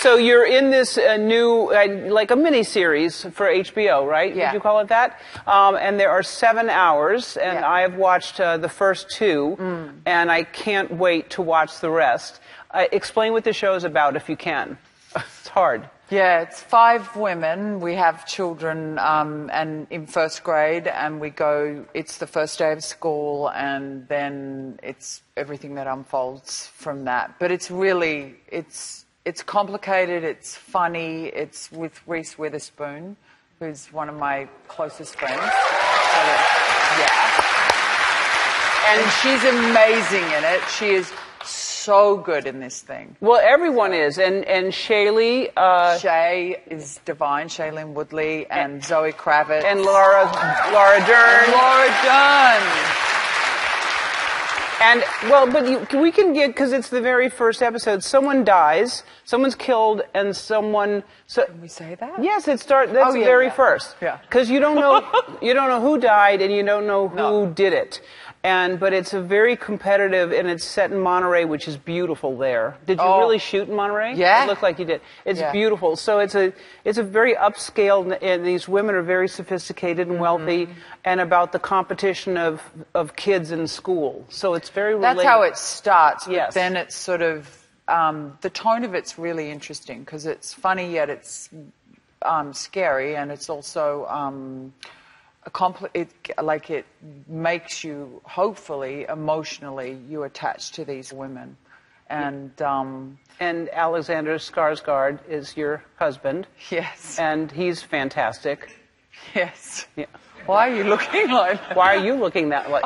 So you're in this new, like a mini-series for HBO, right? Yeah. Did you call it that? And there are 7 hours, and Yeah. I have watched the first 2, and I can't wait to watch the rest. Explain what the show is about, if you can. It's hard. Yeah, it's 5 women. We have children and in first grade, and we go, it's the first day of school, and then it's everything that unfolds from that. But it's really, it's complicated, it's funny, it's with Reese Witherspoon, who's one of my closest friends. So, yeah. And she's amazing in it. She is so good in this thing. Well, everyone is, and Shaylee... Shay is divine, Shailene Woodley, and Zoe Kravitz. And Laura Dern. Laura Dern. And, well, but we can get, because it's the very first episode, someone dies, someone's killed, and someone... Can we say that? Yes, that's the very first. Yeah. Because you don't know who died, and you don't know who did it. But it's a very competitive, and it's set in Monterey, which is beautiful there. Did you really shoot in Monterey? Yeah. It looked like you did. It's beautiful. So it's a very upscale, and these women are very sophisticated and wealthy, and about the competition of kids in school. So it's very relatable. That's how it starts. But Yes. then it's sort of, the tone of it's really interesting, because it's funny, yet it's scary, and it's also... it makes you, hopefully, emotionally, you attach to these women. And Alexander Skarsgård is your husband. yes. And he's fantastic. Yes. Yeah. Why are you looking like that? Why are you looking that way?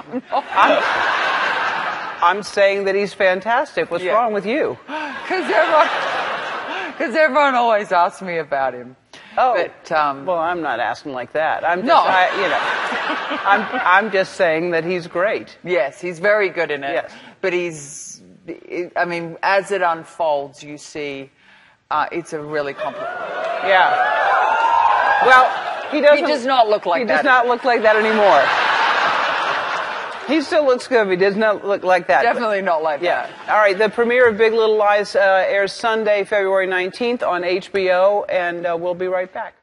I'm saying that he's fantastic. What's wrong with you? Because everyone always asks me about him. Oh, but, well, I'm not asking like that. I'm just saying that he's great. Yes, he's very good in it. Yes. But as it unfolds, you see, it's a really complicated. Yeah. Well, he does not look like that. He does not look like that anymore. He still looks good, but he does not look like that. Definitely not like that. All right, the premiere of Big Little Lies airs Sunday, February 19th on HBO, and we'll be right back.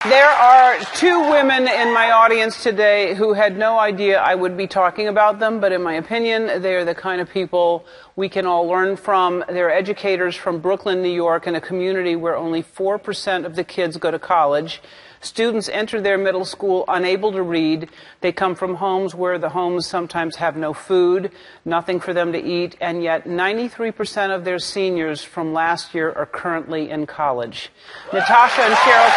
There are 2 women in my audience today who had no idea I would be talking about them, but in my opinion, they are the kind of people we can all learn from. They're educators from Brooklyn, New York, in a community where only 4% of the kids go to college. Students enter their middle school unable to read. They come from homes where the homes sometimes have no food, nothing for them to eat, and yet 93% of their seniors from last year are currently in college. Natasha and Cheryl,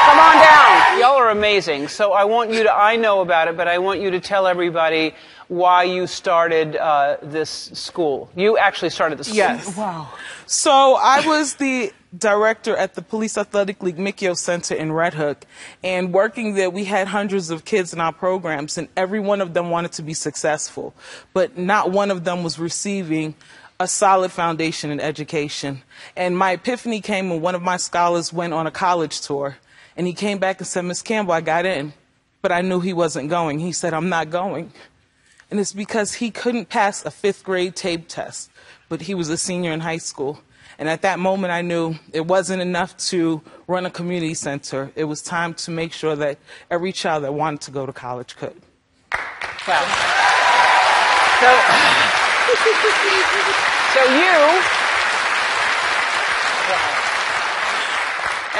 come on down. Y'all are amazing. So I know about it, but I want you to tell everybody why you started this school. You actually started the school. Yes. Wow. So I was the director at the Police Athletic League Mikio Center in Red Hook, and working there, we had hundreds of kids in our programs, and every one of them wanted to be successful, but not one of them was receiving a solid foundation in education. And my epiphany came when one of my scholars went on a college tour, and he came back and said, "Miss Campbell, I got in, but I knew he wasn't going." He said, "I'm not going." And it's because he couldn't pass a 5th grade tape test, but he was a senior in high school. And at that moment, I knew it wasn't enough to run a community center. It was time to make sure that every child that wanted to go to college could. Wow.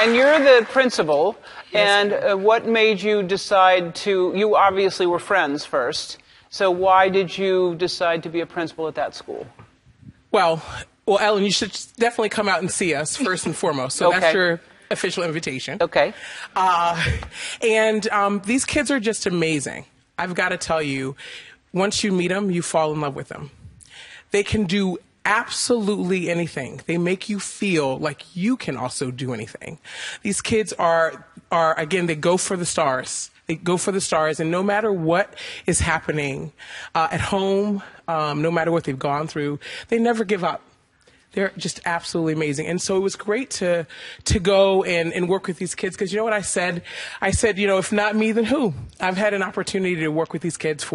And you're the principal. Yes, and what made you decide you obviously were friends first. So why did you decide to be a principal at that school? Well, Ellen, you should definitely come out and see us first and foremost. So that's your official invitation. Okay. And these kids are just amazing. I've got to tell you, once you meet them, you fall in love with them. They can do absolutely anything. They make you feel like you can also do anything. These kids are again, they go for the stars. They go for the stars, and no matter what is happening at home, no matter what they've gone through, they never give up. They're just absolutely amazing. And so it was great to go and work with these kids, because you know what I said? I said, you know, if not me, then who? I've had an opportunity to work with these kids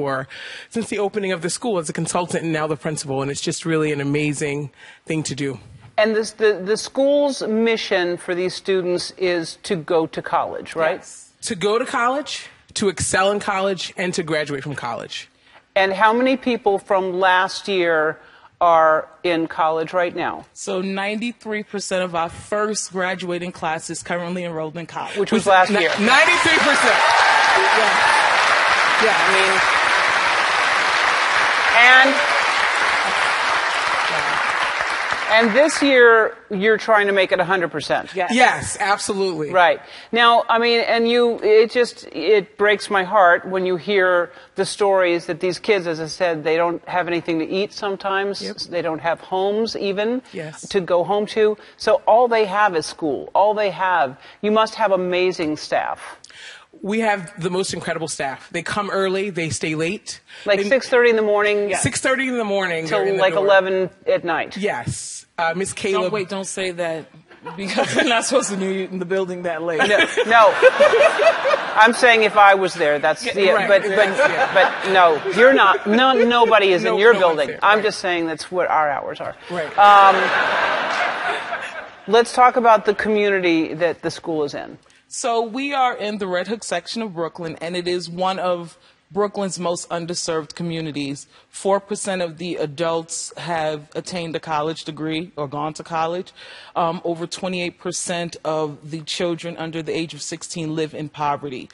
since the opening of the school as a consultant and now the principal, and it's just really an amazing thing to do. And the school's mission for these students is to go to college, right? Yes. To go to college, to excel in college, and to graduate from college. And how many people from last year are in college right now? So 93% of our first graduating class is currently enrolled in college. Which was last year. 93%. Yeah, I mean, and this year you're trying to make it 100%. Yes, absolutely. Right. Now, I mean, and it breaks my heart when you hear the stories that these kids, as I said, they don't have anything to eat sometimes. Yep. They don't have homes even Yes. to go home to. So all they have is school. All they have. You must have amazing staff. We have the most incredible staff. They come early, they stay late. Like 6:30 in the morning. 6:30 in the morning. Till like 11 at night. Yes. Miss Caleb. Don't say that, because we're not supposed to be in the building that late. No. I'm saying if I was there, that's Right. but no, you're not. No, nobody is in your no one's building. there. I'm Right. just saying that's what our hours are. Right. Let's talk about the community that the school is in. So we are in the Red Hook section of Brooklyn, and it is one of Brooklyn's most underserved communities. 4% of the adults have attained a college degree or gone to college. Over 28% of the children under the age of 16 live in poverty.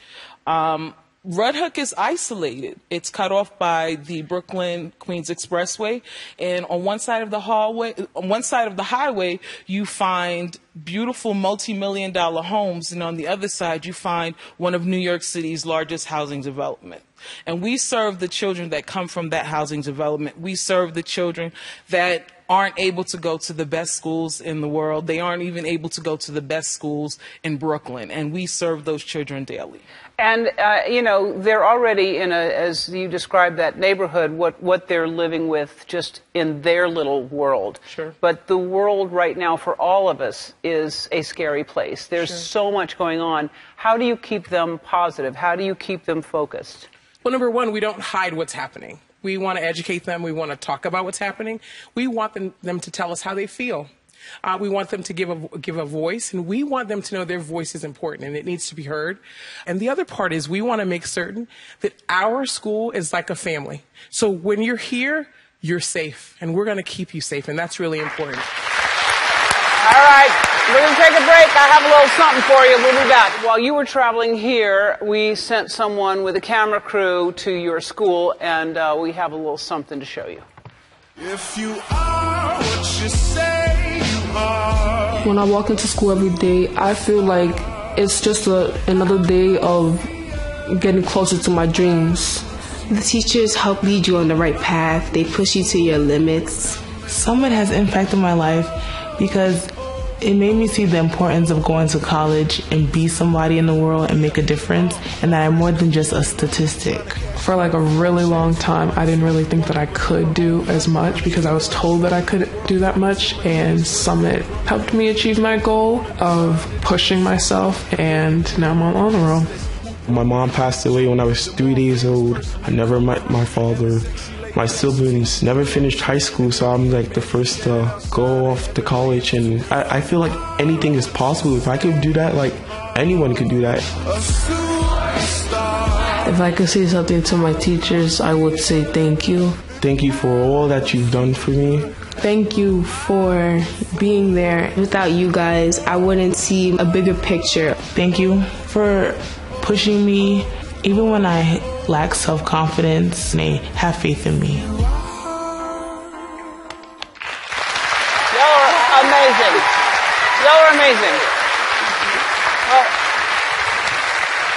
Red Hook is isolated. It's cut off by the Brooklyn-Queens Expressway, and on one side of the highway, you find beautiful multi-million-dollar homes, and on the other side, you find one of New York City's largest housing development. And we serve the children that come from that housing development. We serve the children that aren't able to go to the best schools in the world. They aren't even able to go to the best schools in Brooklyn, and we serve those children daily. And, you know, they're already in as you described that neighborhood, what they're living with just in their little world. Sure. But the world right now for all of us is a scary place. There's so much going on. How do you keep them positive? How do you keep them focused? Well, number one, we don't hide what's happening. We want to educate them. We want to talk about what's happening. We want them to tell us how they feel. We want them to give a voice, and we want them to know their voice is important and it needs to be heard. And the other part is we want to make certain that our school is like a family. So when you're here, you're safe, and we're going to keep you safe, and that's really important. All right, we're going to take a break. I have a little something for you. We'll be back. While you were traveling here, we sent someone with a camera crew to your school, and we have a little something to show you. If you are what you say you are. When I walk into school every day, I feel like it's just another day of getting closer to my dreams. The teachers help lead you on the right path. They push you to your limits. Someone has impacted my life because it made me see the importance of going to college and be somebody in the world and make a difference, and that I'm more than just a statistic. For like a really long time, I didn't really think that I could do as much because I was told that I couldn't do that much, and Summit helped me achieve my goal of pushing myself, and now I'm on the roll. My mom passed away when I was 3 days old. I never met my father. My siblings never finished high school, so I'm like the first to go off to college, and I feel like anything is possible. If I could do that, like anyone could do that. If I could say something to my teachers, I would say thank you. Thank you for all that you've done for me. Thank you for being there. Without you guys, I wouldn't see a bigger picture. Thank you for pushing me, even when I lack self-confidence, and they have faith in me. Y'all are amazing. Y'all are amazing. Well,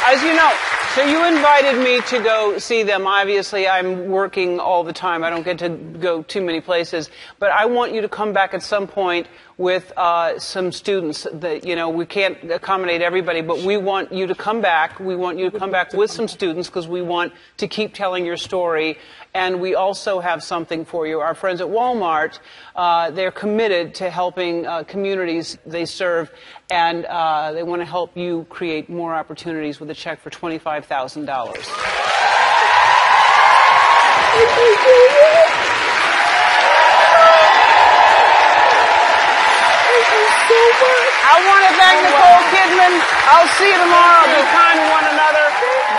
as you know, so you invited me to go see them. Obviously, I'm working all the time. I don't get to go too many places. But I want you to come back at some point with some students that, you know, we can't accommodate everybody, but we want you to come back. We want you to come back with some students because we want to keep telling your story And we also have something for you. Our friends at Walmart, they're committed to helping communities they serve, and they want to help you create more opportunities with a check for $25,000. I want to thank Nicole Kidman. I'll see you tomorrow. Be kind to one another.